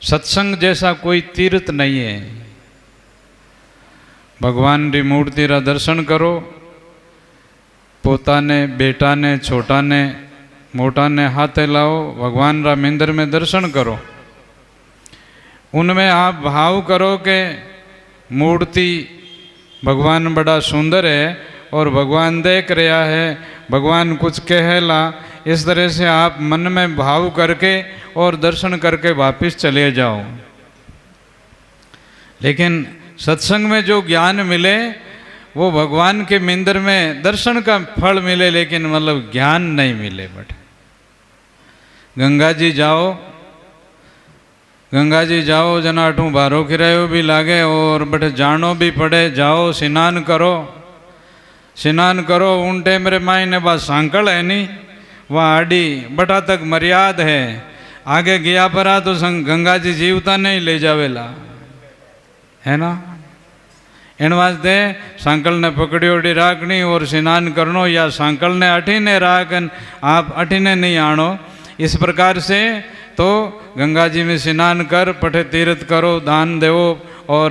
सत्संग जैसा कोई तीर्थ नहीं है। भगवान री मूर्ति रा दर्शन करो, पोता ने बेटा ने छोटा ने मोटा ने हाथे लाओ, भगवान रा मंदिर में दर्शन करो। उनमें आप भाव करो कि मूर्ति भगवान बड़ा सुंदर है और भगवान देख रहा है, भगवान कुछ कहला, इस तरह से आप मन में भाव करके और दर्शन करके वापस चले जाओ। लेकिन सत्संग में जो ज्ञान मिले वो भगवान के मंदिर में दर्शन का फल मिले, लेकिन मतलब ज्ञान नहीं मिले। बट गंगा जी जाओ जनाठू बारो किरायो भी लागे और बट जानो भी पड़े, जाओ स्नान करो। उन टाइम रे मायने बा सांकल है नहीं, वह आड़ी बटा तक मर्याद है। आगे गया परा तो गंगा जी जीवता नहीं ले जावेला, है ना। इन वास्ते सांकल ने पकड़ी ओडी राखनी और स्नान करनो, या सांकल ने अठीने राखन आप अठीने नहीं आनो। इस प्रकार से तो गंगा जी में स्नान कर, पठे तीर्थ करो, दान देवो, और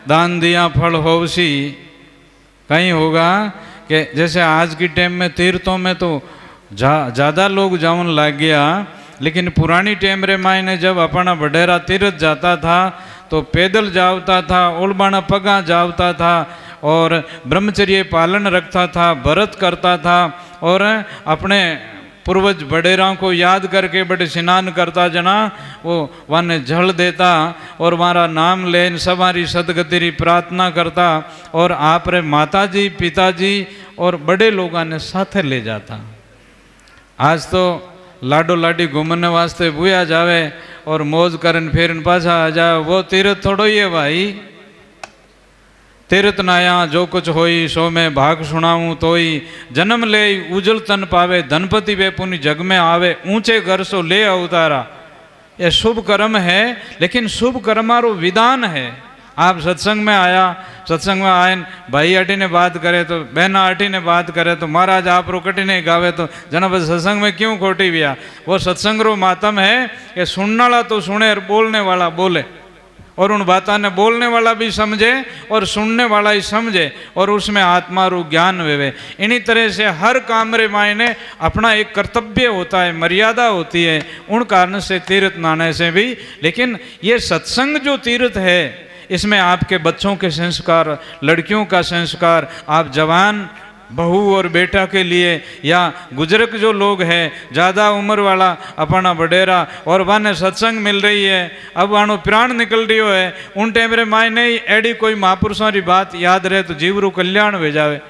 दान दिया फल होवसी। कहीं होगा कि जैसे आज की टाइम में तीर्थों में तो ज़्यादा लोग जावन लग गया, लेकिन पुरानी टाइम रे मायने जब अपना वडेरा तीर्थ जाता था तो पैदल जावता था, ओलबाना पगा जावता था और ब्रह्मचर्य पालन रखता था, व्रत करता था और अपने पूर्वज बड़ेराओं को याद करके बड़े स्नान करता जना, वो वाने जल देता और हमारा नाम लेन सवारी सदगति री प्रार्थना करता और आप रे माता जी पिताजी और बड़े लोगों ने साथे ले जाता। आज तो लाडो लाडी घूमने वास्ते बुया जावे और मौज करन फिरन पाछा आ जाए, वो तीर्थ थोड़ो ही है भाई। तीर्थ नाया जो कुछ होई सो मैं भाग सुनाऊं तोई, जन्म ले उजल तन पावे, धनपति वे पुनि जग में आवे, ऊंचे घर सो ले अवतारा। ये शुभ कर्म है, लेकिन शुभ कर्मारो विधान है। आप सत्संग में आया, सत्संग में आए, भाई अटी ने बात करे तो बहना अटी ने बात करे तो महाराज आप रो कटी ने गावे तो जनाब सत्संग में क्यों खोटी बिया। वो सत्संग रो मातम है कि सुनने वाला तो सुने और बोलने वाला बोले, और उन बातों ने बोलने वाला भी समझे और सुनने वाला ही समझे और उसमें आत्मा रू ज्ञान वेवे। इन्हीं तरह से हर काम रे मायने अपना एक कर्तव्य होता है, मर्यादा होती है। उन कारण से तीर्थ नाने से भी, लेकिन ये सत्संग जो तीर्थ है इसमें आपके बच्चों के संस्कार, लड़कियों का संस्कार, आप जवान बहू और बेटा के लिए, या बुजुर्ग जो लोग हैं ज़्यादा उम्र वाला अपना वडेरा और वाने सत्संग मिल रही है, अब वानो प्राण निकल रही है, उन टाइम रे मायने एडी कोई महापुरुषों की बात याद रहे तो जीव रू कल्याण हो जावे।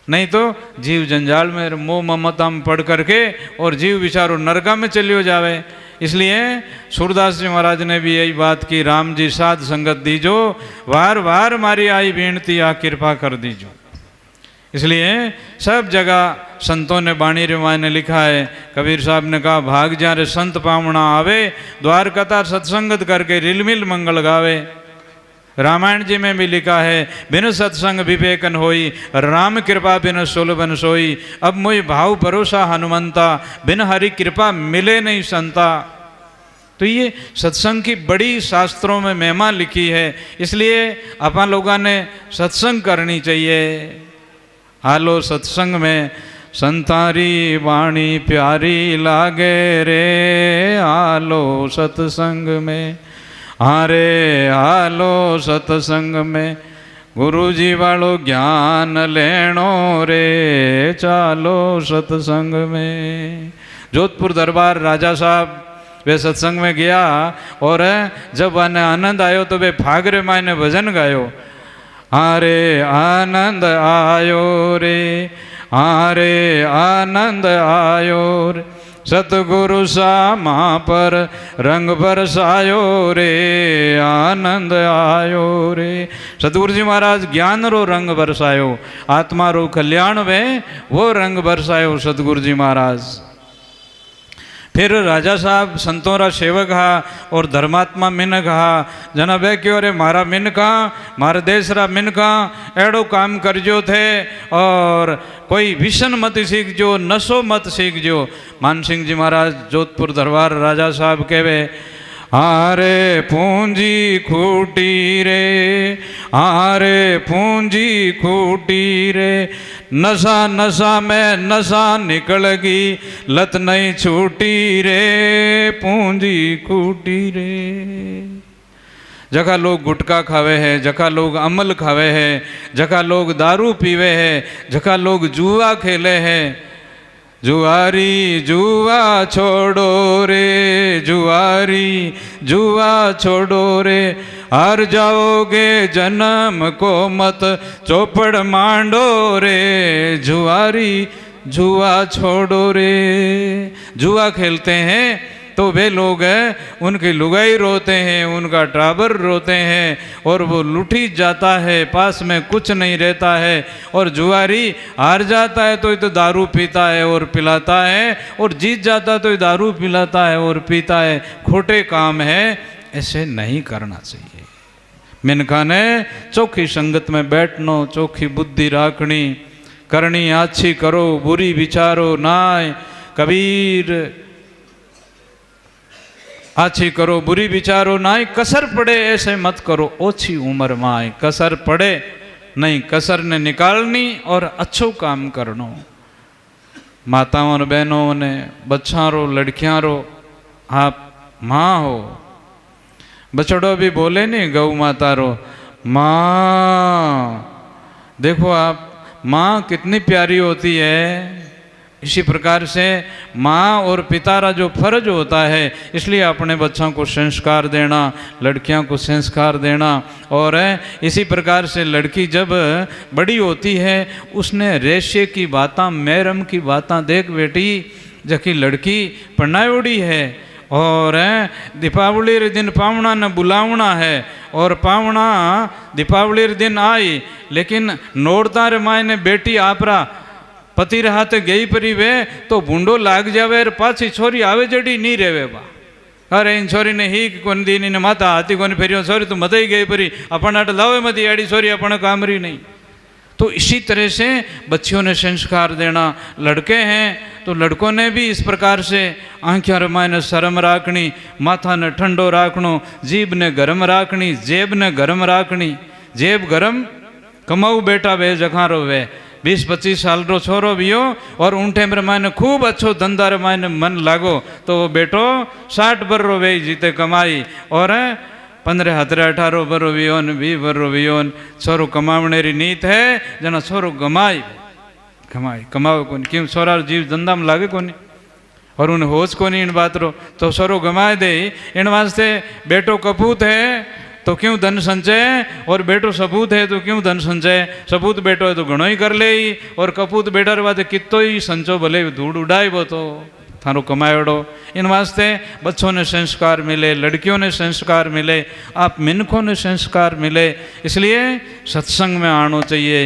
नहीं तो जीव जंजाल में मोह ममता में पड़ करके और जीव विचारो नरका में चलियो जावे। इसलिए सूरदास जी महाराज ने भी यही बात की, राम जी साध संगत दीजो, वार वार मारी आई बेनती आ कृपा कर दीजो। इसलिए सब जगह संतों ने बाणी रिवाय ने लिखा है, कबीर साहब ने कहा भाग जा रे संत पावना आवे, द्वार कथा सत्संगत करके रिलमिल मंगल गावे। रामायण जी में भी लिखा है, बिन सत्संग विवेकन होई, राम कृपा बिन सुलभन सोई। अब मोई भाव भरोसा हनुमंता, बिन हरि कृपा मिले नहीं संता। तो ये सत्संग की बड़ी शास्त्रों में महिमा लिखी है, इसलिए अपन लोगों ने सत्संग करनी चाहिए। हालो सत्संग में संतारी वाणी प्यारी लागे रे, हालो सत्संग में, हारे हालो सत्संग में, गुरुजी वालो ज्ञान लेनो रे, चालो सत्संग में। जोधपुर दरबार राजा साहब वे सत्संग में गया और जब उन्हें आनंद आयो तो वे फागरे मायने भजन गायो, हारे आनंद आयो रे, हारे आनंद आयो रे, सतगुरु सामा पर रंग बरसायो रे, आनंद आयो रे। सतगुरु जी महाराज ज्ञान रो रंग बरसायो, आत्मा रो कल्याण में वो रंग बरसायो सतगुरु जी महाराज। फिर राजा साहब संतों रा सेवक हा और धर्मात्मा मिनक हा, जना बे क्यों रे मारा मिनका, मारे देश रा मिनका एड़ो काम करजो थे और कोई विषन मत सीखजो, नशो मत सीखजो। मान सिंह जी महाराज जोधपुर दरबार राजा साहब कहवे, हारे पूंजी खूटी रे, हारे पूंजी खूटी रे, नशा नशा में नशा निकल गई, लत नहीं छूटी रे, पूंजी खूटी रे। जगह लोग गुटखा खावे है, जगह लोग अमल खावे है, जगह लोग दारू पीवे है, जगह लोग जुआ खेले है। जुआरी जुआ छोड़ो रे, जुआरी जुआ छोड़ो रे, हार जाओगे जन्म को मत चौपड़ मांडो रे, जुआरी जुआ छोड़ो रे। जुआ खेलते हैं तो वे लोग हैं, उनकी लुगाई रोते हैं, उनका टाबर रोते हैं, और वो लुटी जाता है, पास में कुछ नहीं रहता है। और जुआरी हार जाता है तो दारू पीता है और पिलाता है, और जीत जाता है तो दारू पिलाता है और पीता है। खोटे काम है, ऐसे नहीं करना चाहिए। मिनखा ने चोखी संगत में बैठनो, चोखी बुद्धि राखनी, करनी अच्छी करो बुरी विचारो नाय। कबीर अच्छी करो बुरी विचारो नाई, कसर पड़े ऐसे मत करो ओछी उम्र माए। कसर पड़े नहीं, कसर ने निकालनी और अच्छो काम करनो। माताओं और बहनों ने, बच्चा रो लड़कियां रो, आप माँ हो। बछड़ो भी बोले नहीं गौ माता रो, माँ। देखो आप माँ कितनी प्यारी होती है। इसी प्रकार से माँ और पिता का जो फर्ज होता है, इसलिए अपने बच्चों को संस्कार देना, लड़कियों को संस्कार देना। और इसी प्रकार से लड़की जब बड़ी होती है, उसने रेशे की बातें, मैरम की बातें, देख बेटी जबकि लड़की पढ़नायोड़ी है और दीपावली रे दिन पावना ने बुलावना है, और पावना दीपावली रे दिन आई, लेकिन नोरता रे माय ने बेटी आपरा पति हाथ गई परी वे तो भूंडो लाग जावे, पाछी छोरी आवे जड़ी नहीं रेवे बा। अरे इन छोरी ने ही कोन दी ने माता हाथी कोन फेरियो, छोरी तू मत ही गई परी, अपन आट लावे मत आड़ी छोरी अपन कामरी नहीं। तो इसी तरह से बच्चियों ने संस्कार देना। लड़के हैं तो लड़कों ने भी इस प्रकार से आंखियां रमाय ने शर्म राखनी, माथा ने ठंडो राखनो, जीभ ने गरम राखनी, जेब ने गरम राखनी। जेब गरम कमाऊ बेटा वे जखारो वे 20-25 साल रो छोरो भी हो और उन टाइम रे मायने खूब अच्छो धंधा रे मायने मन लागो तो वो बेटो 60 बर रो वे जीते कमाई, और 15-18 बर रो वियोन 20 बर रो वियोन। छोरो कमावने री नीत है, जना छोरो कमावे कोनी, क्यों छोरा जीव धंधा में लागे कोनी और उन्हें होश कोनी इन बात रो, तो छोरो गमाए दे। इन वास्ते बेटो कपूत है तो क्यों धन संचय, और बेटो सपूत है तो क्यों धन संचय। सपूत बेटो है तो घणो ही कर ले, और कपूत बेटा रे बात कितो ही संचो भले धूड़ उड़ाई वो तो थारो कमायोड़ो। इन वास्ते बच्चों ने संस्कार मिले, लड़कियों ने संस्कार मिले, आप मिनखों ने संस्कार मिले, इसलिए सत्संग में आना चाहिए।